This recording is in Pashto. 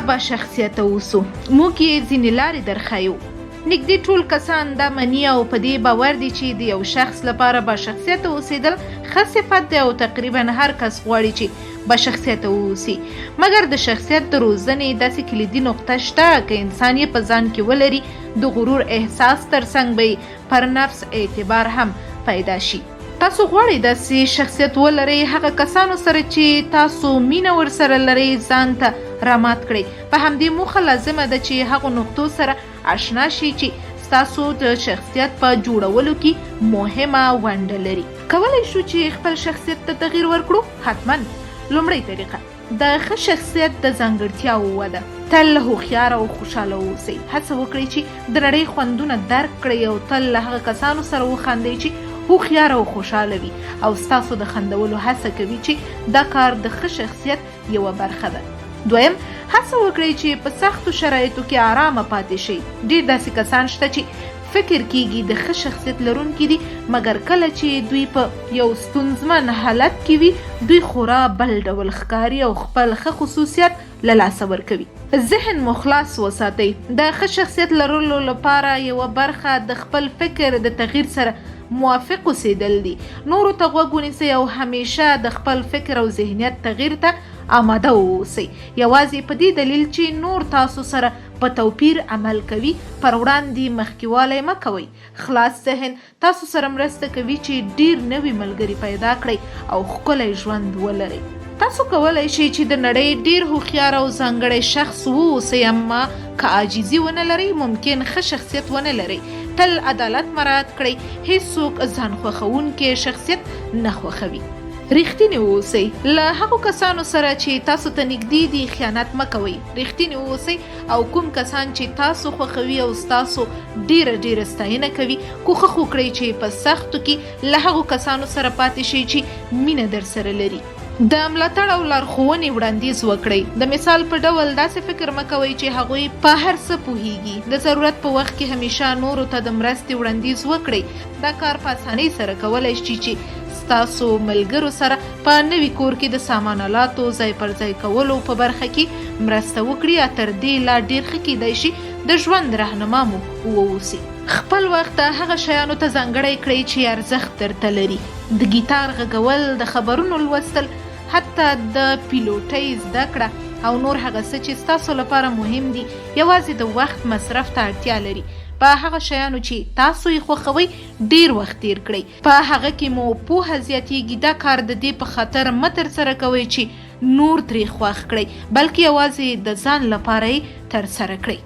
با شخصیته اوسو. موږ یې ځینې لارې درښیو. نږدې ټول کسان دا مني او په دې باور دي چې د یو شخص لپاره با شخصیته اوسېدل ښه صفت دی او تقریبا هر کس غواړي چې با شخصیته واوسي. مګر د شخصیت د روزنې داسې کلیدي نقطه شته که انسان یې په ځان کې ولري د غرور احساس ترڅنګ به پر نفس اعتبار هم پیدا شي. تاسو غواړئ داسې شخصیت ولرئ هغه کسانو سره چې تاسو مینه ورسره لرئ ځان ته رامات کړئ. په همدې موخه لازمه ده چې هغو نقطو سره آشنا شي چې ستاسو د شخصیت په جوړولو کې مهمه ونډه لري. کولی شو چې خپل شخصیت ته تغییر ورکړو؟ حتما. لومړی طریقه د ښه شخصیت د ځانګړتیاو وده. تل هوښیار او خوشحاله اوسئ. هڅه وکړئ چې د نړۍ خوندونه درک کړئ او تل له هغه کسانو سره وخاندئ چې هوښیار او خوشحاله وي او ستاسو د خندولو هڅه کوي چې دا کار د ښه شخصیت یوه برخه ده. دویم، هڅه وکړئ چې په سختو شرایطو کې آرامه پاتې شئ. ډېر داسې کسان شته چې فکر کیږي د ښه شخصیت لرونکي دي مګر کله چې دوی په یو ستونزمن حالت کې وي دوی خورا بل ډول ښکاري او خپل ښه خصوصیت له لاسه ورکوي. ذهن مو خلاص وساتئ. د ښه شخصیت لرلو لپاره یوه برخه د خپل فکر د تغییر سره موافق اوسېدل دي. نورو ته غوږ ونیسئ او همیشه د خپل فکر او ذهنیت تغییر ته آماده واوسئ. یوازې په دې دلیل چې نور تاسو سره په توپیر عمل کوي پر وړاندې مخکیوالی مه کوئ. خلاص ذهن تاسو سره مرسته کوي چې ډیر نوي ملګري پیدا کړئ او ښکلی ژوند ولرئ. تاسو کولی شئ چې د نړۍ ډیر هوښیار او ځانګړی شخص واوسئ اما که عاجزي ونه لرئ ممکن ښه شخصیت ونه لرئ. تل عدالت مراعات کړئ. هیڅوک ځان خوښوونکی شخصیت نه خوښوي. رښتینی اوسئ. له هغو کسانو سره چې تاسو ته نږدې دي خیانت مه کوئ. رښتینی اوسئ او کوم کسان چې تاسو خوښوي او ستاسو ډیره ستاینه کوي کوښښ وکړئ چې په سختو کې له هغو کسانو سره پاتې شئ چې مینه درسره لري. د ملاتړ او لارښوونې وړاندیز وکړئ. د مثال په ډول داسې فکر مه کوئ چې هغوی په هر څه پوهیږي. د ضرورت په وخت کې همیشه نورو ته د مرستې وړاندیز وکړئ. دا کار په اسانۍ سره کولی شي چې ستاسو ملګرو سره په نوي کور کې د سامان آلاتو ځای پر ځای کولو په برخه کې مرسته وکړي یا تر دې لا ډیر ښه کیدای شي د ژوند رهنما مو واوسي. خپل وخت هغه شیانو ته ځانګړی کړئ چې ارزښت درته لري. د ګیتار غږول، د خبرونو لوستل، حتی د پیلوټۍ زده کړه او نور هغه څه چې ستاسو لپاره مهم دي یوازې د وخت مصرف ته اړتیا لري. په هغه شیانو چې تاسو یې خوښوئ ډیر وخت تیر کړئ. په هغه کې مو پوهه زیاتیږي. دا کار د دې په خاطر مه ترسره کوئ چې نور ترې خوښ کړئ بلکې یوازې د ځان لپاره یې ترسره کړئ.